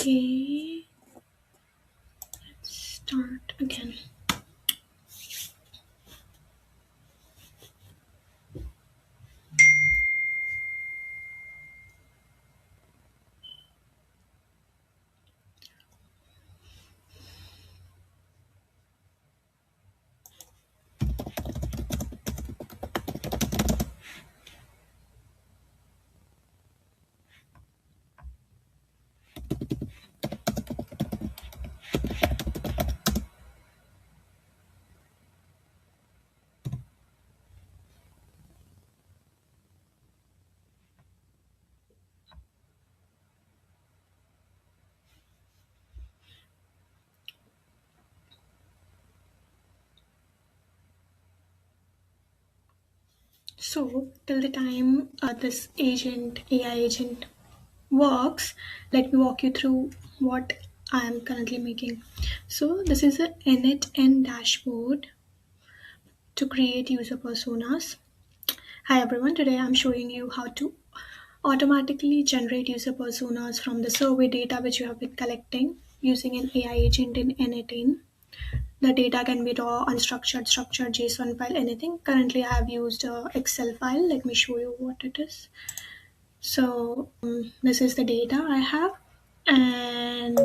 Okay, start again. So, till the time this AI agent works, let me walk you through what I am currently making. So, this is a n8n dashboard to create user personas. Hi everyone, today I'm showing you how to automatically generate user personas from the survey data which you have been collecting using an AI agent in n8n. The data can be raw, unstructured, structured, JSON file, anything. Currently, I have used a Excel file. Let me show you what it is. So this is the data I have, and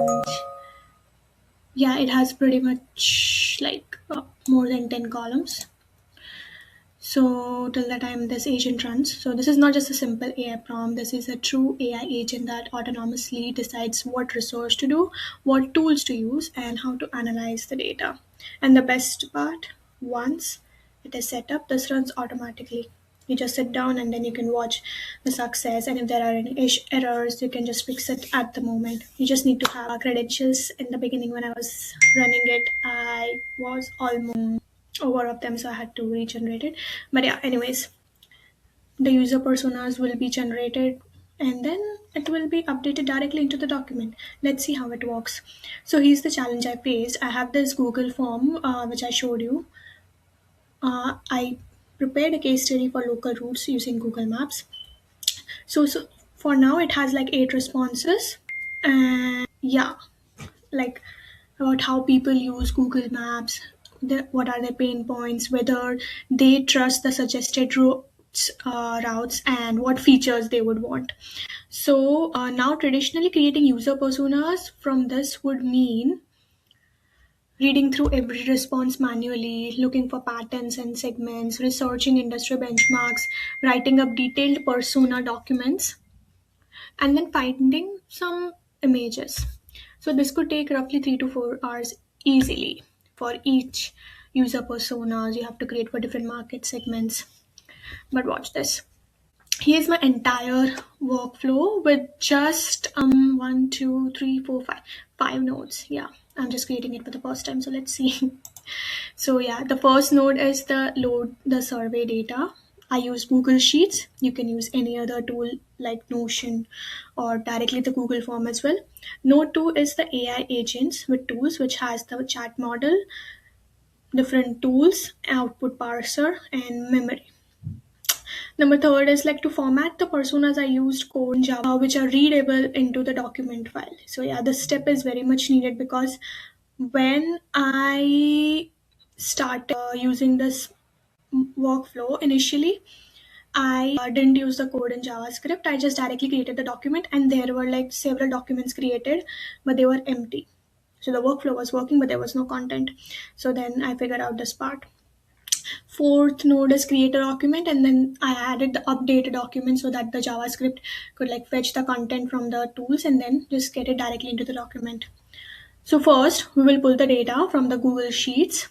yeah, it has pretty much like more than 10 columns. So till the time this agent runs, so this is not just a simple AI prompt, this is a true AI agent that autonomously decides what research to do, what tools to use, and how to analyze the data. And the best part, once it is set up, this runs automatically. You just sit down and then you can watch the success, and if there are any errors, you can just fix it at the moment. You just need to have credentials. In the beginning, when I was running it, I was almost over of them, so I had to regenerate it. But yeah, anyways, the user personas will be generated and then it will be updated directly into the document. Let's see how it works. So here's the challenge I faced. I have this Google form which I showed you. I prepared a case study for local routes using Google Maps. So for now it has like 8 responses, and yeah, like about how people use Google Maps, what are their pain points, whether they trust the suggested routes, and what features they would want. So now, traditionally, creating user personas from this would mean reading through every response manually, looking for patterns and segments, researching industry benchmarks, writing up detailed persona documents, and then finding some images. So this could take roughly 3 to 4 hours easily for each user personas you have to create for different market segments. But watch this. Here's my entire workflow with just 1, 2, 3, 4, 5 nodes. Yeah, I'm just creating it for the first time. So let's see. So yeah, the first node is the load the survey data. I use Google Sheets. You can use any other tool like Notion or directly the Google form as well. Node 2 is the AI agents with tools, which has the chat model, different tools, output parser, and memory. Number third is like to format the personas. I used code in Java, which are readable into the document file. So yeah, this step is very much needed because when I started using this workflow initially, I didn't use the code in JavaScript. I just directly created the document, and there were like several documents created, but they were empty. So the workflow was working, but there was no content. So then I figured out this part. Fourth node is create a document, and then I added the update document so that the JavaScript could like fetch the content from the tools and then just get it directly into the document. So first we will pull the data from the Google Sheets.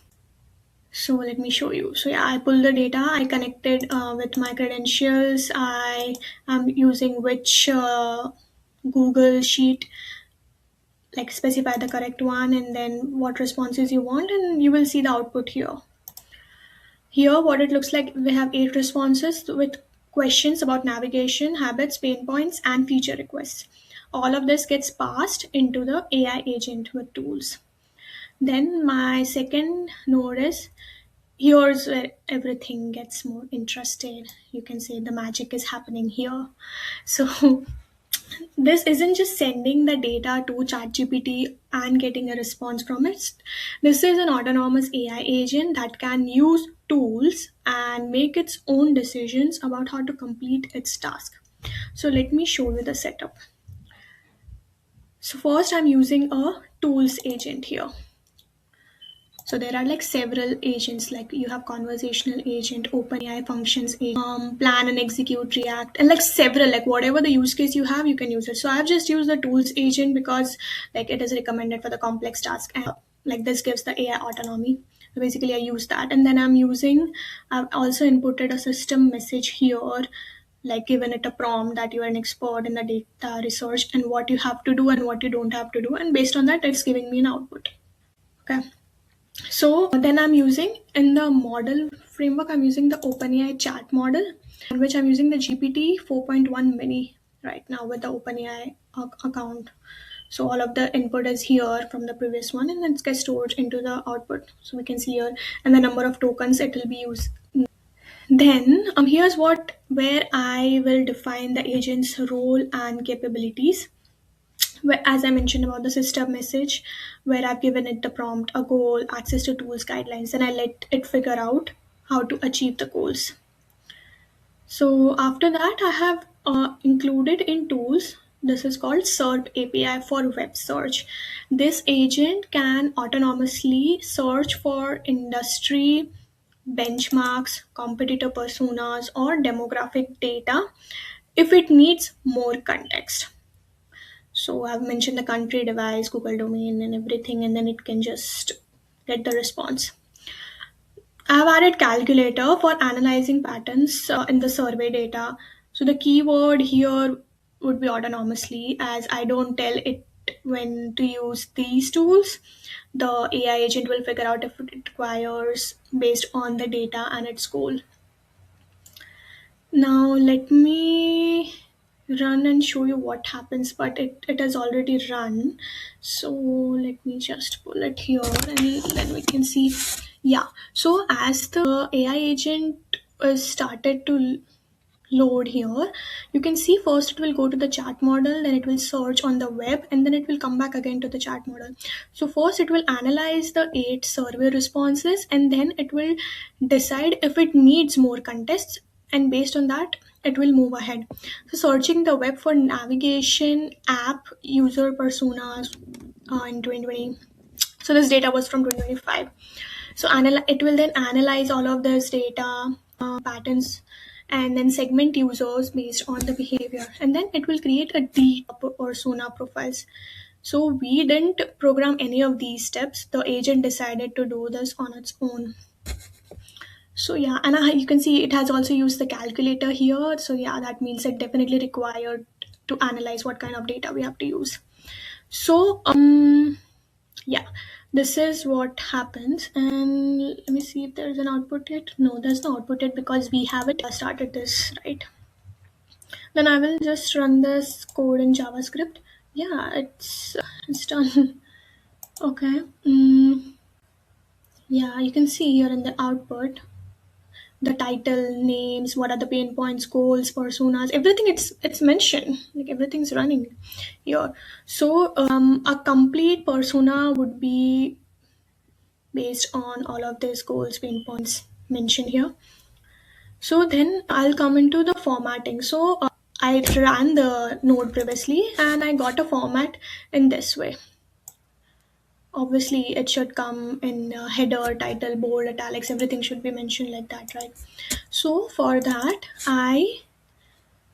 So let me show you. So yeah, I pulled the data. I connected with my credentials. I am using which Google Sheet, like specify the correct one, and then what responses you want, and you will see the output here. Here, what it looks like, we have 8 responses with questions about navigation, habits, pain points, and feature requests. All of this gets passed into the AI agent with tools. Then my second node is here's where everything gets more interesting. You can say the magic is happening here. So This isn't just sending the data to ChatGPT and getting a response from it. This is an autonomous AI agent that can use tools and make its own decisions about how to complete its task. So let me show you the setup. So first I'm using a tools agent here. So there are like several agents, like you have conversational agent, OpenAI functions, plan and execute React, and like several, like whatever the use case you have, you can use it. So I've just used the tools agent because like it is recommended for the complex task, and like this gives the AI autonomy. So basically, I use that, and then I've also inputted a system message here, like given it a prompt that you are an expert in the data research and what you have to do and what you don't have to do, and based on that, it's giving me an output. Okay. So then I'm using in the model framework, I'm using the OpenAI chat model, in which I'm using the GPT 4.1 mini right now with the OpenAI account. So all of the input is here from the previous one, and then it gets stored into the output. So we can see here, and the number of tokens it will be used. Then here's where I will define the agent's role and capabilities, where, as I mentioned about the system message, where I've given it the prompt, a goal, access to tools, guidelines, and I let it figure out how to achieve the goals. So after that, I have included in tools. This is called SERP API for web search. This agent can autonomously search for industry benchmarks, competitor personas, or demographic data if it needs more context. So I've mentioned the country, device, Google domain, and everything, and then it can just get the response. I've added calculator for analyzing patterns in the survey data. So the keyword here would be autonomously, as I don't tell it when to use these tools. The AI agent will figure out if it requires based on the data and its goal. Now let me run and show you what happens, but it has already run. So let me just pull it here and then we can see. Yeah, so as the AI agent started to load here, you can see first it will go to the chat model, then it will search on the web, and then it will come back again to the chat model. So first it will analyze the 8 survey responses, and then it will decide if it needs more contests, and based on that it will move ahead. So searching the web for navigation, app, user personas in 2020. So this data was from 2025. So it will then analyze all of this data, patterns, and then segment users based on the behavior, and then it will create a deep persona profiles. So we didn't program any of these steps. The agent decided to do this on its own. So yeah, and you can see it has also used the calculator here. So yeah, that means it definitely required to analyze what kind of data we have to use. So yeah, this is what happens, and let me see if there's an output yet. No, there's no output yet because we haven't started this, right? Then I will just run this code in JavaScript. Yeah, it's done. Okay. Yeah, you can see here in the output the title, names, what are the pain points, goals, personas, everything. It's mentioned, like everything's running here. So a complete persona would be based on all of these goals, pain points mentioned here. So then I'll come into the formatting. So I ran the node previously and I got a format in this way. Obviously, it should come in header, title, bold, italics, everything should be mentioned like that, right? So for that, I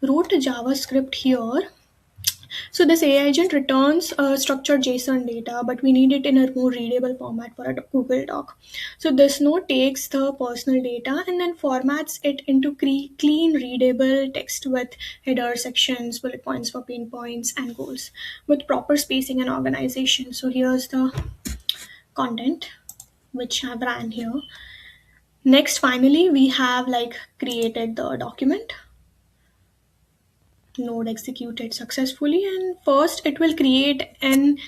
wrote a JavaScript here. So this AI agent returns structured JSON data, but we need it in a more readable format for a Google Doc. So this node takes the personal data and then formats it into clean, readable text with header sections, bullet points for pain points, and goals with proper spacing and organization. So here's the content which I've ran here. Next, finally, we have like created the document. Node executed successfully, and first it will create an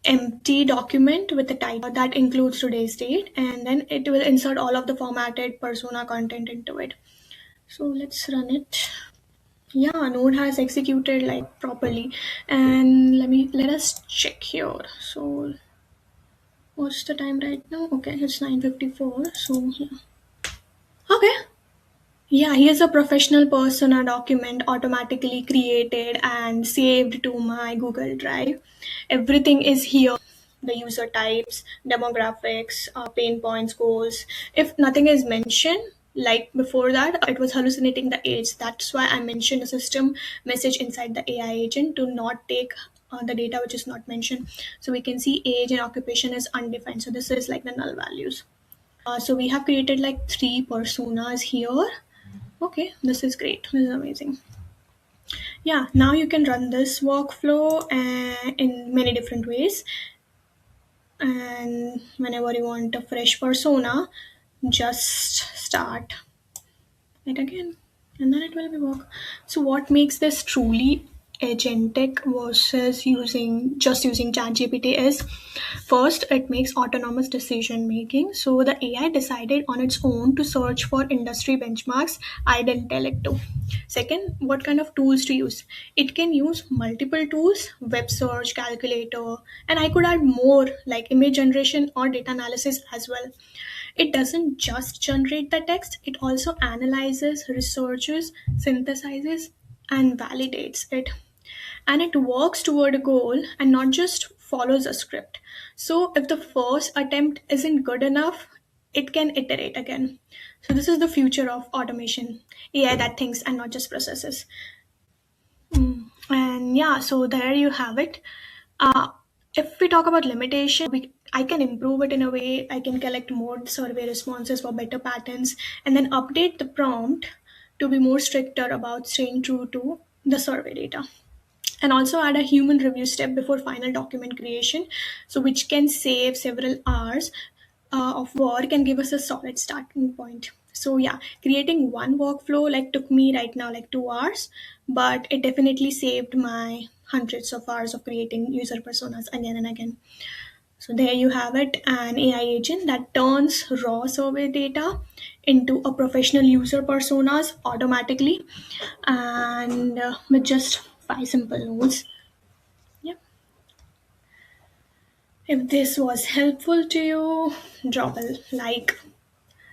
empty document with a title that includes today's date, and then it will insert all of the formatted persona content into it. So let's run it. Yeah, node has executed like properly. And let us check here. So what's the time right now? Okay, it's 9:54. So yeah. Okay. Yeah, here's a professional persona document automatically created and saved to my Google Drive. Everything is here: the user types, demographics, pain points, goals. If nothing is mentioned, like before that, it was hallucinating the age. That's why I mentioned a system message inside the AI agent to not take the data which is not mentioned. So we can see age and occupation is undefined. So this is like the null values. So we have created like three personas here. Okay, this is great. This is amazing. Yeah, now you can run this workflow in many different ways. And whenever you want a fresh persona, just start it again and then it will be work. So what makes this truly agentic versus using ChatGPT is, first, it makes autonomous decision making. So the AI decided on its own to search for industry benchmarks I didn't tell it to. Second, what kind of tools to use? It can use multiple tools: web search, calculator, and I could add more like image generation or data analysis as well. It doesn't just generate the text, it also analyzes, researches, synthesizes, and validates it. And it works toward a goal and not just follows a script. So if the first attempt isn't good enough, it can iterate again. So this is the future of automation: AI that thinks and not just processes. And yeah, so there you have it. If we talk about limitation, I can improve it in a way. I can collect more survey responses for better patterns and then update the prompt to be more stricter about staying true to the survey data. And also add a human review step before final document creation, so which can save several hours of work and give us a solid starting point. So yeah, creating one workflow like took me right now like 2 hours, but it definitely saved my hundreds of hours of creating user personas again and again. So there you have it, an AI agent that turns raw survey data into a professional user personas automatically, and with just five simple nodes. Yeah. If this was helpful to you, drop a like,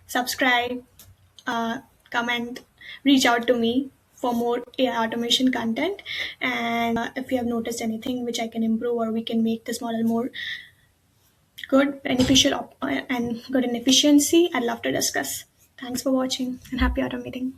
subscribe, comment, reach out to me for more AI automation content. And if you have noticed anything which I can improve or we can make this model more good, beneficial, and good in efficiency, I'd love to discuss. Thanks for watching and happy automating.